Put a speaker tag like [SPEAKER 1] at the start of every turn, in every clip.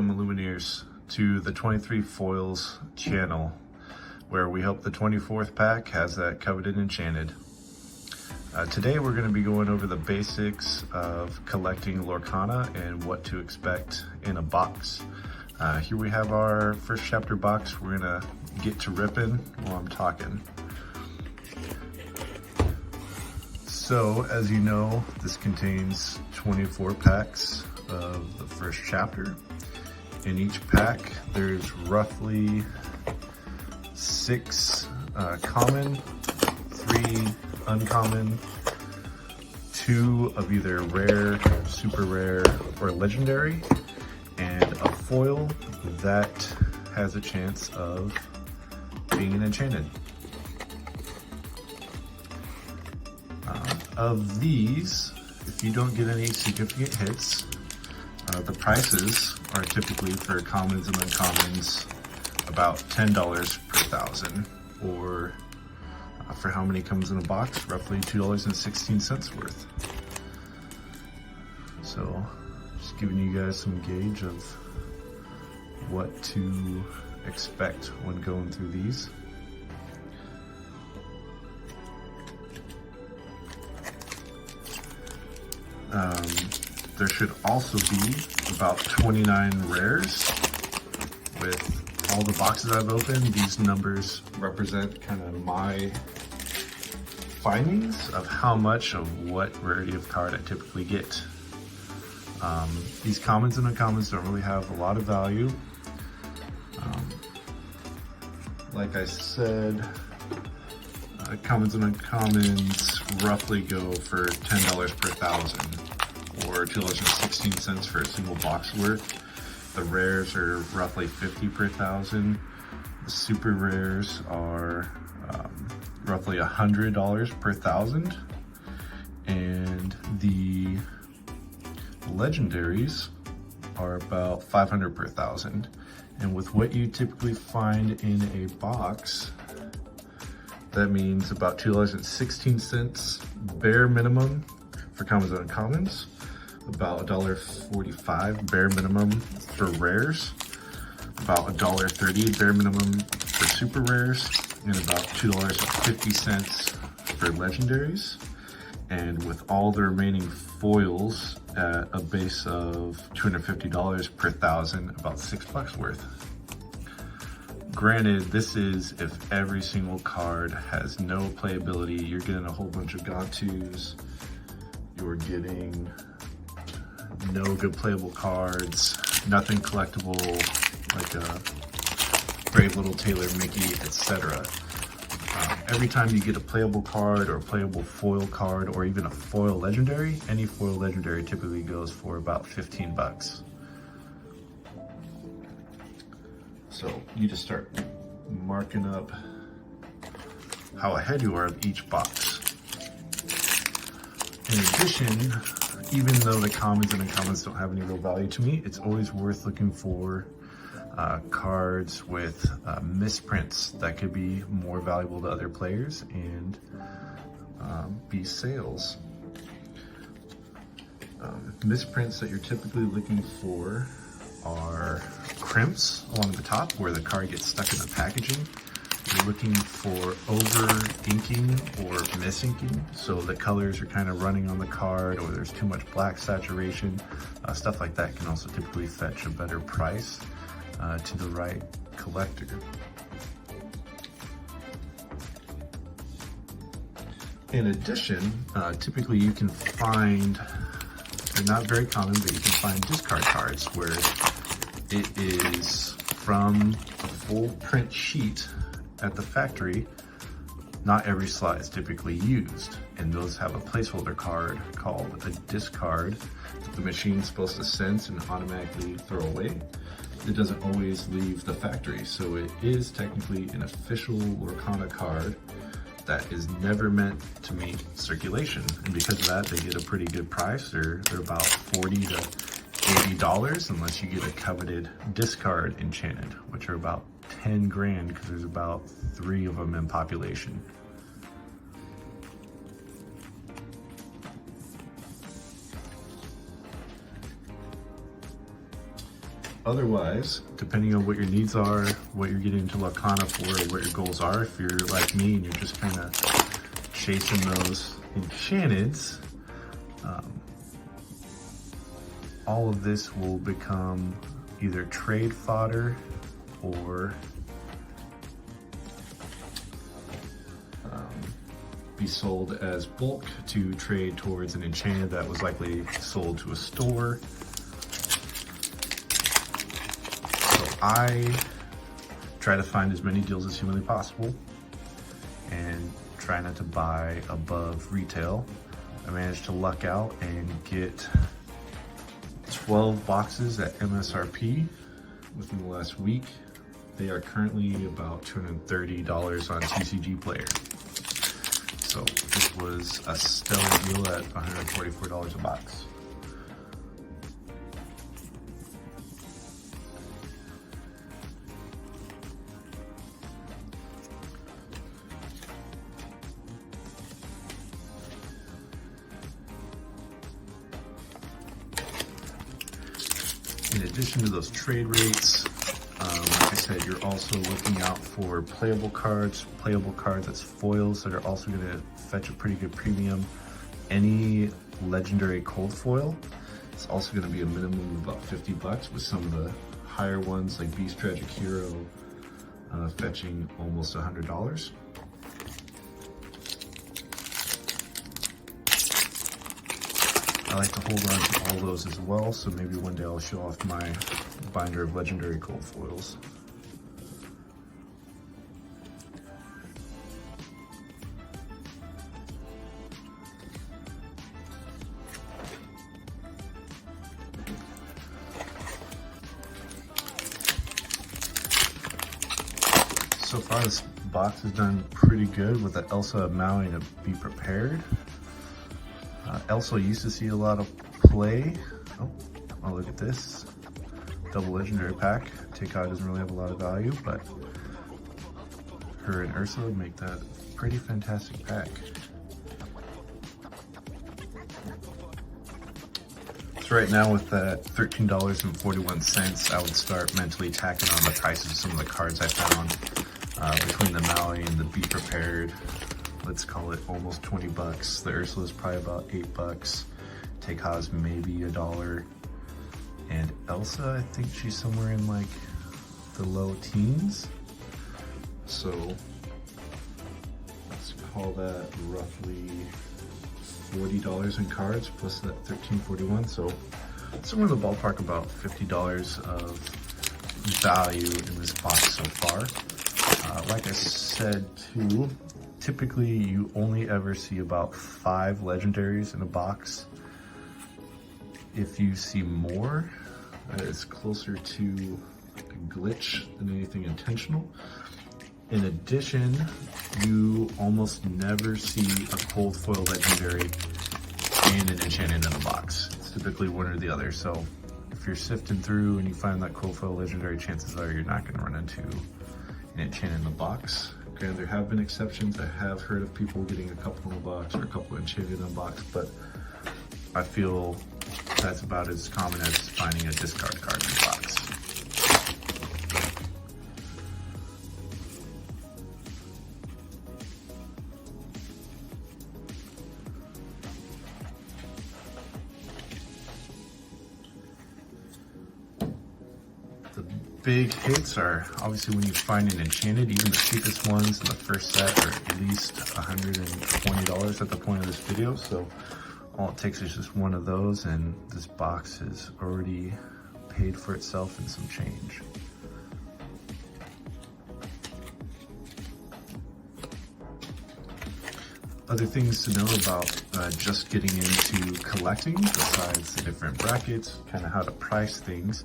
[SPEAKER 1] welcome Lumineers to the 23 Foils channel, where we hope the 24th pack has that coveted enchanted. Today we're going to be going over the basics of collecting Lorcana and what to expect in a box. Here we have our first chapter box. We're going to get to ripping while I'm talking. So, as you know, this contains 24 packs of the first chapter. In each pack, there's roughly 6 common, 3 uncommon, 2 of either rare, super rare, or legendary, and a foil that has a chance of being an enchanted. Of these, if you don't get any significant hits, the prices are typically for commons and uncommons about $10 per thousand, or for how many comes in a box, roughly $2.16 worth. So just giving you guys some gauge of what to expect when going through these. There should also be about 29 rares. With all the boxes I've opened, these numbers represent kind of my findings of how much of what rarity of card I typically get. These commons and uncommons don't really have a lot of value. Like I said, commons and uncommons roughly go for $10 per thousand, or $2.16 for a single box worth. The rares are roughly $50 per thousand. The super rares are roughly $100 per thousand. And the legendaries are about $500 per thousand. And with what you typically find in a box, that means about $2.16 bare minimum for commons and uncommons, about $1.45 bare minimum for rares, about $1.30 bare minimum for super rares, and about $2.50 for legendaries. And with all the remaining foils at a base of $250 per thousand, about $6 worth. Granted, this is if every single card has no playability. You're getting a whole bunch of Gontus, you're getting no good playable cards, nothing collectible like a Brave Little Tailor Mickey, etc. Every time you get a playable card or a playable foil card or even a foil legendary, any foil legendary typically goes for about 15 bucks. So you just start marking up how ahead you are of each box. In addition, even though the commons and uncommons don't have any real value to me, it's always worth looking for cards with misprints that could be more valuable to other players and be sales. Misprints that you're typically looking for are crimps along the top where the card gets stuck in the packaging. You're looking for over inking or misinking, so the colors are kind of running on the card, or there's too much black saturation. Stuff like that can also typically fetch a better price to the right collector. In addition, typically you can find, they're not very common, but you can find discard cards where it is from a full print sheet at the factory. Not every slot is typically used, and those have a placeholder card called a discard that the machine's supposed to sense and automatically throw away. It doesn't always leave the factory, so it is technically an official Lorcana card that is never meant to meet circulation, and because of that, they get a pretty good price. They're about $40 to $80 unless you get a coveted discard enchanted, which are about 10 grand because there's about 3 of them in population. Otherwise, depending on what your needs are, what you're getting into Lorcana for, or what your goals are, if you're like me and you're just kind of chasing those enchanteds, all of this will become either trade fodder or be sold as bulk to trade towards an enchanted that was likely sold to a store. So I try to find as many deals as humanly possible and try not to buy above retail. I managed to luck out and get 12 boxes at MSRP within the last week. They are currently about $230 on TCG Player. So this was a stellar deal at $144 a box. In addition to those trade rates, like I said, you're also looking out for playable cards that's foils that are also going to fetch a pretty good premium. Any legendary cold foil, it's also going to be a minimum of about 50 bucks, with some of the higher ones like Beast Tragic Hero fetching almost $100. I like to hold on to all those as well, so maybe one day I'll show off my binder of legendary cold foils. So far this box has done pretty good with the Elsa Maui to be prepared. Elsa used to see a lot of play. Oh, look at this. Double legendary pack. Takeout doesn't really have a lot of value, but her and Ursa would make that a pretty fantastic pack. So right now with that $13.41, I would start mentally tacking on the prices of some of the cards I found between the Maui and the Be Prepared. Let's call it almost 20 bucks. The Ursula is probably about 8 bucks. Takeout's maybe $1. And Elsa, I think she's somewhere in like the low teens. So let's call that roughly $40 in cards plus that $13.41. So somewhere in the ballpark about $50 of value in this box so far. Like I said too, typically you only ever see about 5 legendaries in a box. If you see more, it's closer to a glitch than anything intentional. In addition, you almost never see a cold foil legendary and an enchanted in a box. It's typically one or the other. So if you're sifting through and you find that cold foil legendary, chances are you're not going to run into an enchanted in a box. Granted, there have been exceptions. I have heard of people getting a couple in a box or a couple enchanted in a box, but I feel that's about as common as finding a discard card in a box. The big hits are obviously when you find an enchanted. Even the cheapest ones in the first set are at least $120 at the point of this video. So all it takes is just one of those and this box has already paid for itself in some change. Other things to know about just getting into collecting, besides the different brackets, kind of how to price things,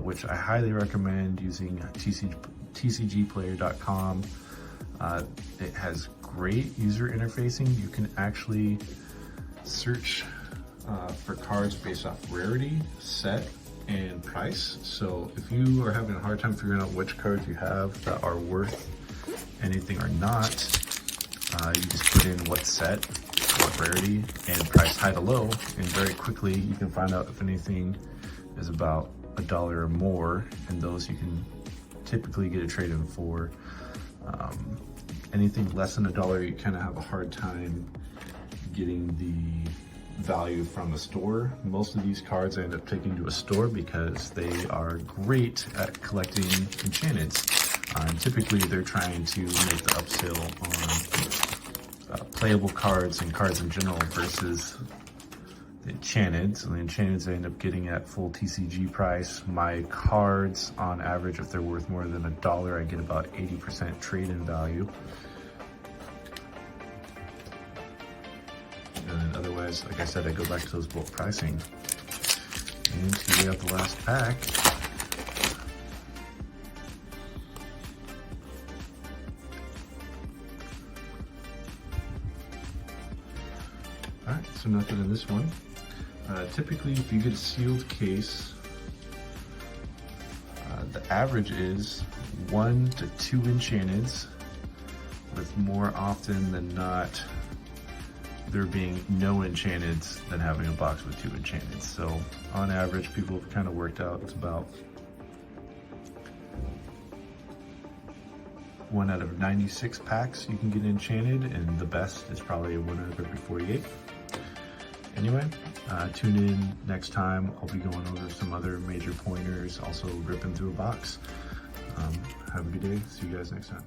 [SPEAKER 1] which I highly recommend using tcgplayer.com. It has great user interfacing. You can actually search for cards based off rarity, set, and price. So if you are having a hard time figuring out which cards you have that are worth anything or not, you just put in what set, what rarity, and price high to low, and very quickly you can find out if anything is about $1 or more, and those you can typically get a trade-in for. Anything less than $1, you kind of have a hard time getting the value from the store. Most of these cards I end up taking to a store because they are great at collecting enchanteds. And typically they're trying to make the upsell on playable cards and cards in general versus the enchanteds. And the enchanteds I end up getting at full TCG price. My cards, on average, if they're worth more than $1, I get about 80% trade-in value. And then otherwise, like I said, I go back to those bulk pricing. And here we have the last pack. Alright, so nothing in this one. Typically, if you get a sealed case, the average is 1 to 2 enchanteds, with more often than not there being no enchanteds than having a box with 2 enchanteds. So on average, people have kind of worked out it's about 1 out of 96 packs you can get enchanted, and the best is probably 1 out of every 48. Anyway, tune in next time. I'll be going over some other major pointers, also ripping through a box. Have a good day. See you guys next time.